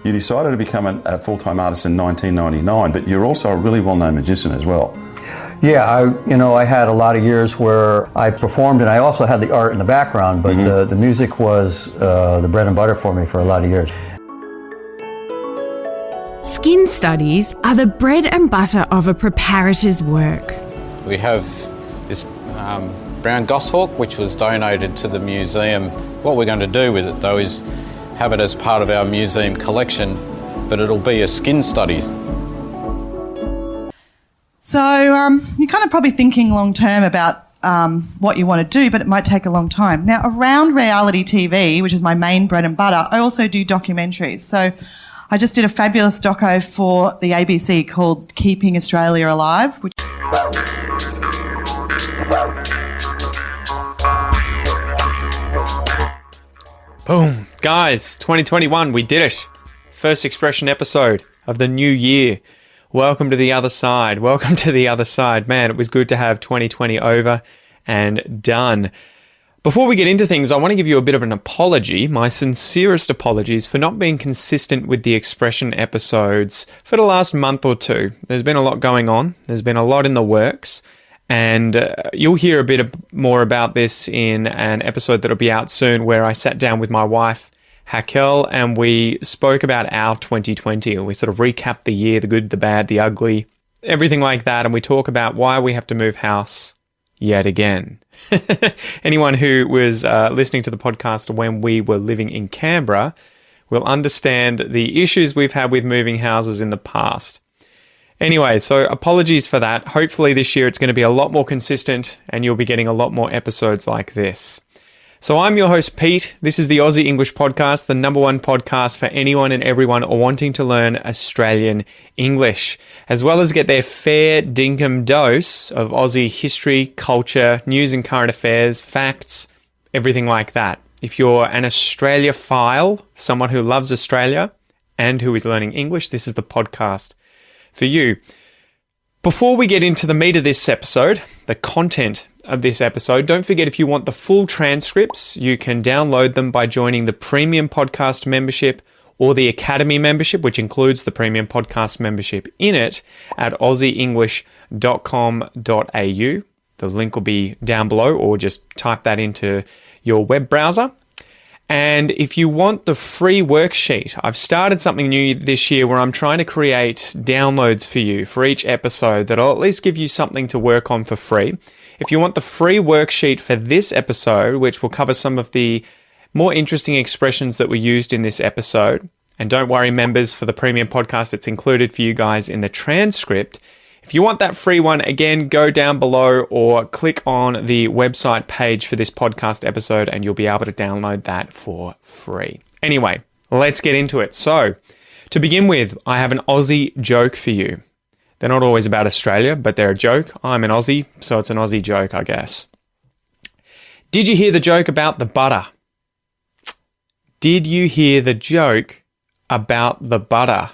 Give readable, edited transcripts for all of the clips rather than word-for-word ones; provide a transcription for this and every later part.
You decided to become a full-time artist in 1999, but you're also a really well-known magician as well. Yeah, I had a lot of years where I performed, and I also had the art in the background, but the music was the bread and butter for me for a lot of years. Skin studies are the bread and butter of a preparator's work. We have this brown goshawk, which was donated to the museum. What we're going to do with it, though, is have it as part of our museum collection, but it'll be a skin study. So you're kind of probably thinking long term about what you want to do, but it might take a long time. Now, around reality TV, which is my main bread and butter, I also do documentaries. So I just did a fabulous doco for the ABC called Keeping Australia Alive, which... Boom. Guys, 2021, we did it. First expression episode of the new year. Welcome to the other side. Welcome to the other side. Man, it was good to have 2020 over and done. Before we get into things, I want to give you a bit of an apology, my sincerest apologies for not being consistent with the expression episodes for the last month or two. There's been a lot going on. There's been a lot in the works. And you'll hear a bit more about this in an episode that'll be out soon where I sat down with my wife, Hakel, and we spoke about our 2020. We sort of recapped the year, the good, the bad, the ugly, everything like that. And we talk about why we have to move house yet again. Anyone who was listening to the podcast when we were living in Canberra will understand the issues we've had with moving houses in the past. Anyway, so apologies for that. Hopefully this year it's going to be a lot more consistent and you'll be getting a lot more episodes like this. So I'm your host, Pete. This is the Aussie English Podcast, the #1 podcast for anyone and everyone wanting to learn Australian English, as well as get their fair dinkum dose of Aussie history, culture, news and current affairs, facts, everything like that. If you're an Australia-phile, someone who loves Australia and who is learning English, this is the podcast for you. Before we get into the meat of this episode, the content of this episode, don't forget if you want the full transcripts, you can download them by joining the Premium Podcast membership or the Academy membership, which includes the Premium Podcast membership in it, at aussieenglish.com.au. The link will be down below, or just type that into your web browser. And if you want the free worksheet, I've started something new this year where I'm trying to create downloads for you for each episode that'll at least give you something to work on for free. If you want the free worksheet for this episode, which will cover some of the more interesting expressions that were used in this episode, and don't worry, members, for the Premium Podcast, it's included for you guys in the transcript. If you want that free one, again, go down below or click on the website page for this podcast episode and you'll be able to download that for free. Anyway, let's get into it. So, to begin with, I have an Aussie joke for you. They're not always about Australia, but they're a joke. I'm an Aussie, so it's an Aussie joke, I guess. Did you hear the joke about the butter? Did you hear the joke about the butter?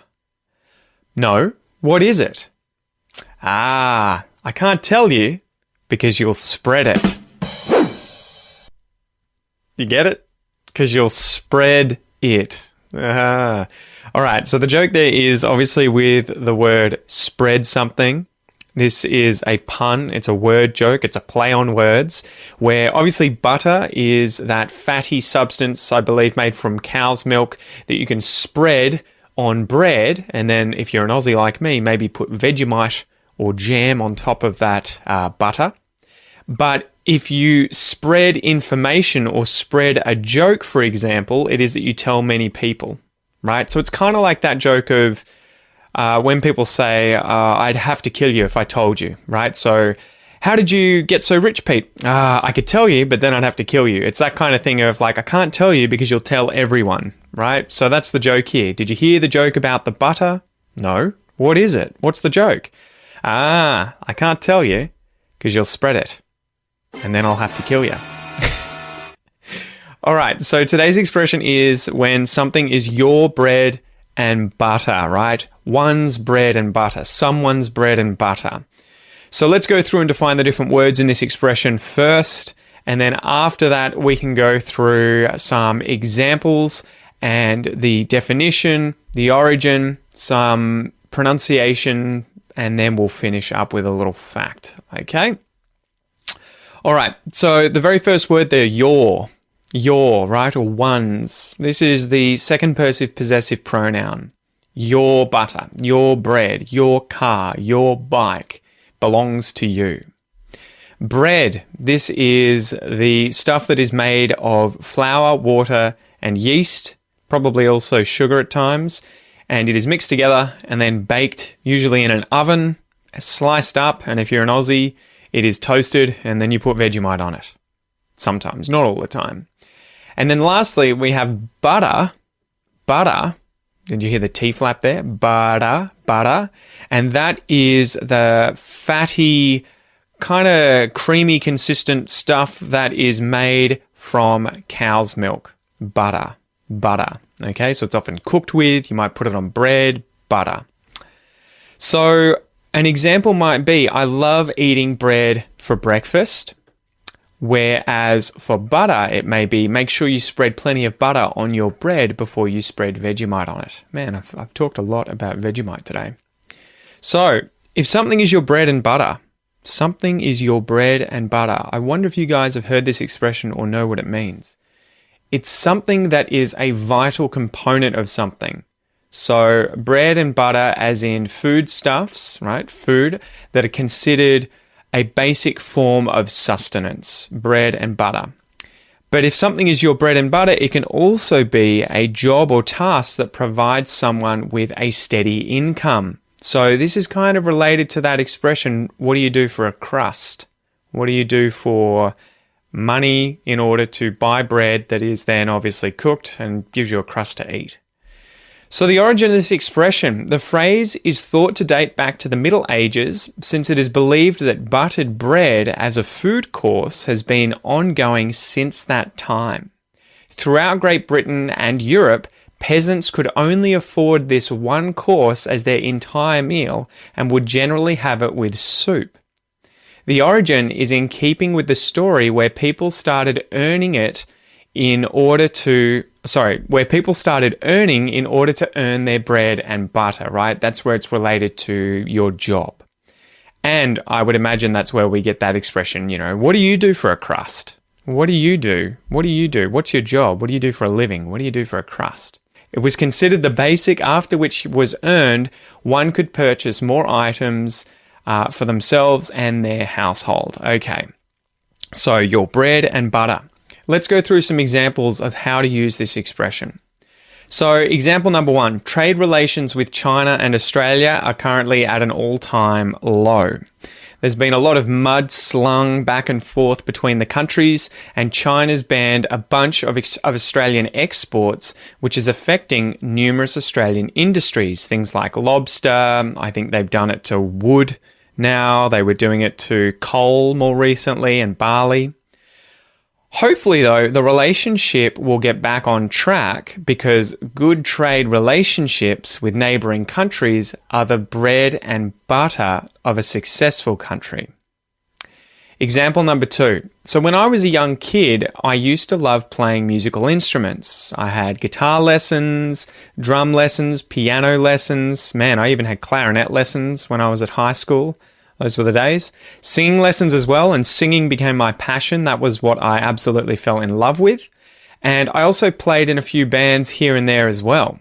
No. What is it? I can't tell you because you'll spread it. You get it? Because you'll spread it. All right, so the joke there is obviously with the word spread something. This is a pun. It's a word joke. It's a play on words where obviously butter is that fatty substance, I believe, made from cow's milk that you can spread on bread. And then if you're an Aussie like me, maybe put Vegemite or jam on top of that butter. But if you spread information or spread a joke, for example, it is that you tell many people, right? So it's kind of like that joke of when people say, I'd have to kill you if I told you, right? So how did you get so rich, Pete? I could tell you, but then I'd have to kill you. It's that kind of thing of like, I can't tell you because you'll tell everyone, right? So that's the joke here. Did you hear the joke about the butter? No. What is it? What's the joke? I can't tell you because you'll spread it and then I'll have to kill you. All right, so today's expression is when something is your bread and butter, right? One's bread and butter, someone's bread and butter. So let's go through and define the different words in this expression first, and then after that we can go through some examples and the definition, the origin, some pronunciation, and then we'll finish up with a little fact, okay? All right, so the very first word there, your, right, or one's. This is the second person possessive pronoun. Your butter, your bread, your car, your bike belongs to you. Bread, this is the stuff that is made of flour, water, and yeast, probably also sugar at times, and it is mixed together and then baked, usually in an oven, sliced up, and if you're an Aussie, it is toasted, and then you put Vegemite on it. Sometimes, not all the time. And then lastly, we have butter. Butter. Did you hear the T flap there? Butter. And that is the fatty, kind of creamy, consistent stuff that is made from cow's milk. Butter. Okay, so it's often cooked with, you might put it on bread, butter. So an example might be, I love eating bread for breakfast, whereas for butter, it may be, make sure you spread plenty of butter on your bread before you spread Vegemite on it. Man, I've talked a lot about Vegemite today. So if something is your bread and butter, I wonder if you guys have heard this expression or know what it means. It's something that is a vital component of something. So bread and butter as in foodstuffs, right? Food that are considered a basic form of sustenance, bread and butter. But if something is your bread and butter, it can also be a job or task that provides someone with a steady income. So this is kind of related to that expression, what do you do for a crust? What do you do for money in order to buy bread that is then obviously cooked and gives you a crust to eat? So the origin of this expression, the phrase is thought to date back to the Middle Ages, since it is believed that buttered bread as a food course has been ongoing since that time. Throughout Great Britain and Europe, peasants could only afford this one course as their entire meal and would generally have it with soup. The origin is in keeping with the story where people started earning in order to earn their bread and butter, right? That's where it's related to your job. And I would imagine that's where we get that expression, what do you do for a crust? What do you do? What do you do? What's your job? What do you do for a living? What do you do for a crust? It was considered the basic after which was earned, one could purchase more items for themselves and their household. Okay, so your bread and butter. Let's go through some examples of how to use this expression. So example number 1, trade relations with China and Australia are currently at an all-time low. There's been a lot of mud slung back and forth between the countries, and China's banned a bunch of Australian exports, which is affecting numerous Australian industries, things like lobster. I think they've done it to wood now. They were doing it to coal more recently and barley. Hopefully, though, the relationship will get back on track because good trade relationships with neighbouring countries are the bread and butter of a successful country. Example number 2. So when I was a young kid, I used to love playing musical instruments. I had guitar lessons, drum lessons, piano lessons. Man, I even had clarinet lessons when I was at high school. Those were the days. Singing lessons as well, and singing became my passion. That was what I absolutely fell in love with. And I also played in a few bands here and there as well.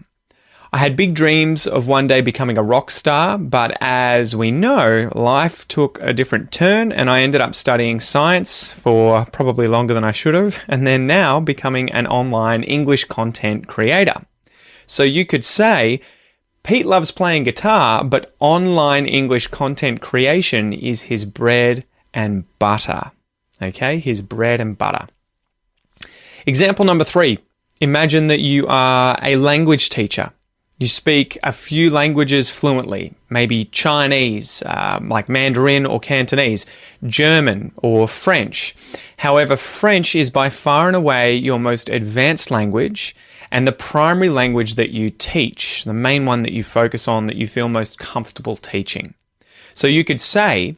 I had big dreams of one day becoming a rock star, but as we know, life took a different turn and I ended up studying science for probably longer than I should have, and then now becoming an online English content creator. So you could say, Pete loves playing guitar, but online English content creation is his bread and butter. Okay, his bread and butter. Example number 3. Imagine that you are a language teacher. You speak a few languages fluently, maybe Chinese, like Mandarin or Cantonese, German or French. However, French is by far and away your most advanced language and the primary language that you teach, the main one that you focus on, that you feel most comfortable teaching. So you could say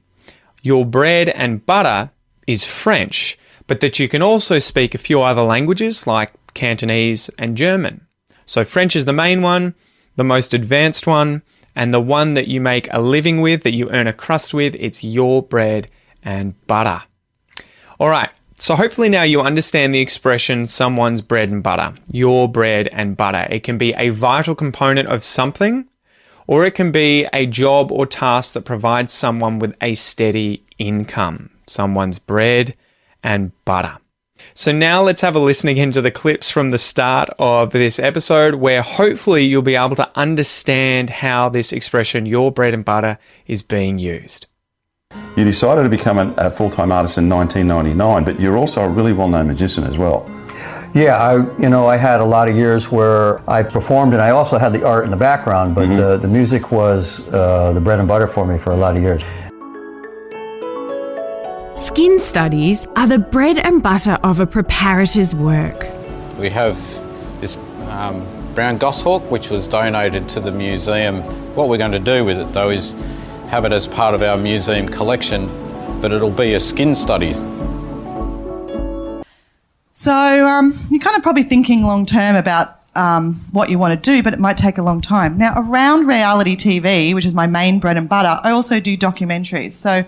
your bread and butter is French, but that you can also speak a few other languages like Cantonese and German. So French is the main one, the most advanced one, and the one that you make a living with, that you earn a crust with. It's your bread and butter. All right. So hopefully now you understand the expression someone's bread and butter, your bread and butter. It can be a vital component of something, or it can be a job or task that provides someone with a steady income. Someone's bread and butter. So now let's have a listen again to the clips from the start of this episode, where hopefully you'll be able to understand how this expression, your bread and butter, is being used. You decided to become a full-time artist in 1999, but you're also a really well-known magician as well. Yeah, I had a lot of years where I performed, and I also had the art in the background, but the music was the bread and butter for me for a lot of years. Skin studies are the bread and butter of a preparator's work. We have this brown goshawk which was donated to the museum. What we're going to do with it though is have it as part of our museum collection, but it'll be a skin study. So you're kind of probably thinking long term about what you want to do, but it might take a long time. Now, around reality TV, which is my main bread and butter, I also do documentaries. So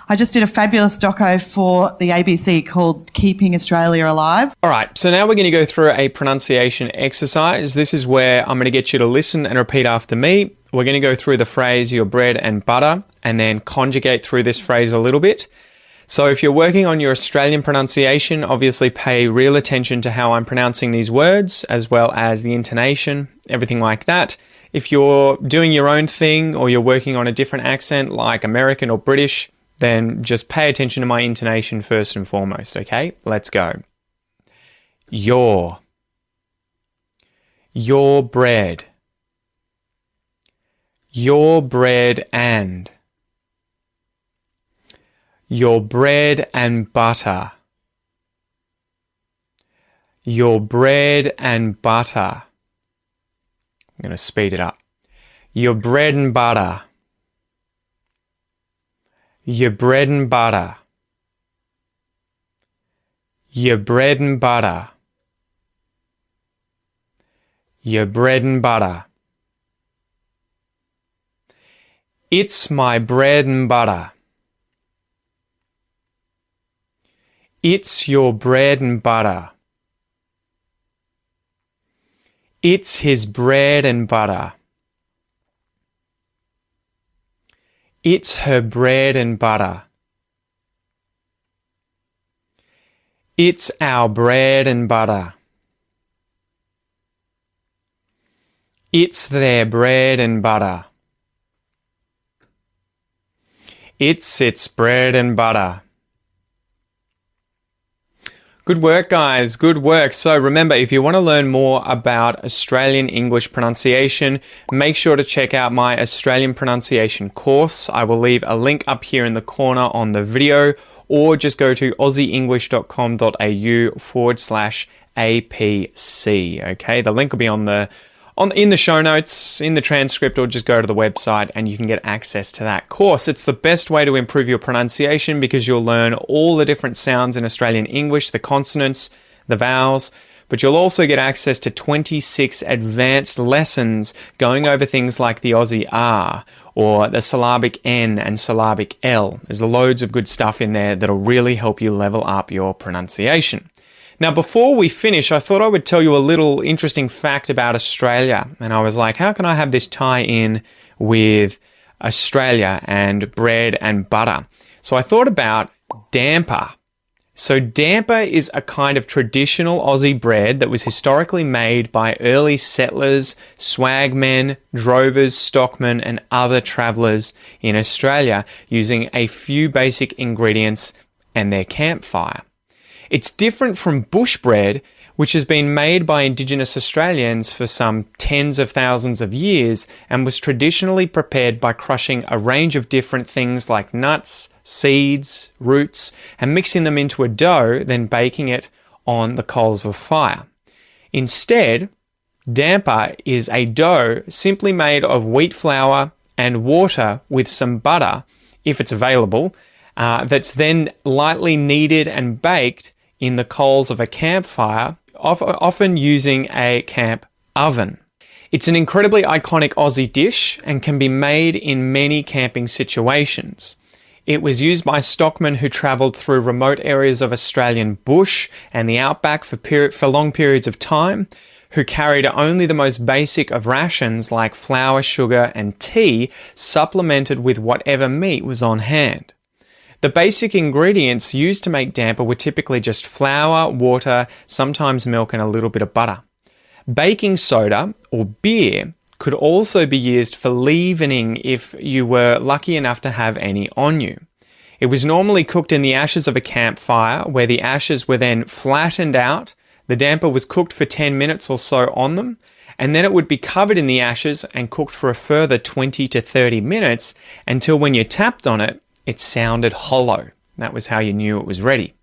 I just did a fabulous doco for the ABC called Keeping Australia Alive. All right, so now we're going to go through a pronunciation exercise. This is where I'm going to get you to listen and repeat after me. We're going to go through the phrase your bread and butter and then conjugate through this phrase a little bit. So if you're working on your Australian pronunciation, obviously pay real attention to how I'm pronouncing these words, as well as the intonation, everything like that. If you're doing your own thing or you're working on a different accent like American or British, then just pay attention to my intonation first and foremost, okay? Let's go. Your bread. Your bread and. Your bread and butter. Your bread and butter. I'm going to speed it up. Your bread and butter. Your bread and butter. Your bread and butter. Your bread and butter. It's my bread and butter. It's your bread and butter. It's his bread and butter. It's her bread and butter. It's our bread and butter. It's their bread and butter. It's its bread and butter. Good work, guys. Good work. So remember, if you want to learn more about Australian English pronunciation, make sure to check out my Australian pronunciation course. I will leave a link up here in the corner on the video, or just go to aussieenglish.com.au/APC. Okay, the link will be in the show notes, in the transcript, or just go to the website and you can get access to that course. It's the best way to improve your pronunciation because you'll learn all the different sounds in Australian English, the consonants, the vowels, but you'll also get access to 26 advanced lessons going over things like the Aussie R or the syllabic N and syllabic L. There's loads of good stuff in there that'll really help you level up your pronunciation. Now, before we finish, I thought I would tell you a little interesting fact about Australia. And I was like, how can I have this tie in with Australia and bread and butter? So I thought about damper. So damper is a kind of traditional Aussie bread that was historically made by early settlers, swagmen, drovers, stockmen, and other travellers in Australia using a few basic ingredients and their campfire. It's different from bush bread, which has been made by Indigenous Australians for some tens of thousands of years and was traditionally prepared by crushing a range of different things like nuts, seeds, roots, and mixing them into a dough, then baking it on the coals of a fire. Instead, damper is a dough simply made of wheat flour and water with some butter, if it's available, that's then lightly kneaded and baked in the coals of a campfire, often using a camp oven. It's an incredibly iconic Aussie dish and can be made in many camping situations. It was used by stockmen who travelled through remote areas of Australian bush and the outback for long periods of time, who carried only the most basic of rations like flour, sugar and tea, supplemented with whatever meat was on hand. The basic ingredients used to make damper were typically just flour, water, sometimes milk and a little bit of butter. Baking soda or beer could also be used for leavening if you were lucky enough to have any on you. It was normally cooked in the ashes of a campfire, where the ashes were then flattened out, the damper was cooked for 10 minutes or so on them, and then it would be covered in the ashes and cooked for a further 20 to 30 minutes until when you tapped on it, it sounded hollow. That was how you knew it was ready.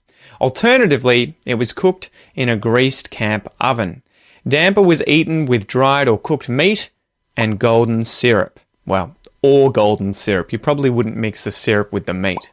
Alternatively, it was cooked in a greased camp oven. Damper was eaten with dried or cooked meat and golden syrup. Well, or golden syrup. You probably wouldn't mix the syrup with the meat.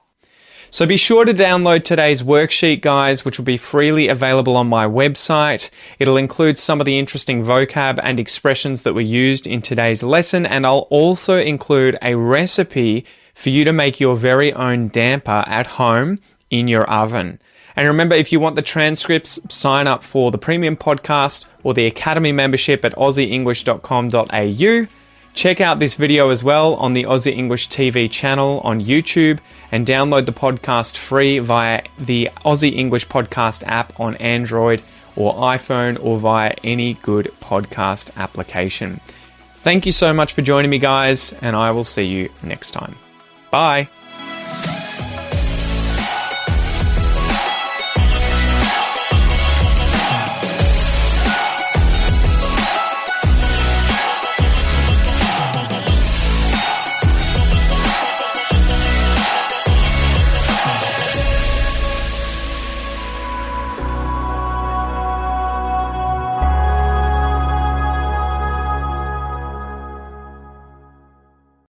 So be sure to download today's worksheet, guys, which will be freely available on my website. It'll include some of the interesting vocab and expressions that were used in today's lesson, and I'll also include a recipe for you to make your very own damper at home in your oven. And remember, if you want the transcripts, sign up for the Premium Podcast or the Academy membership at aussieenglish.com.au. Check out this video as well on the Aussie English TV channel on YouTube, and download the podcast free via the Aussie English Podcast app on Android or iPhone, or via any good podcast application. Thank you so much for joining me, guys, and I will see you next time. Bye.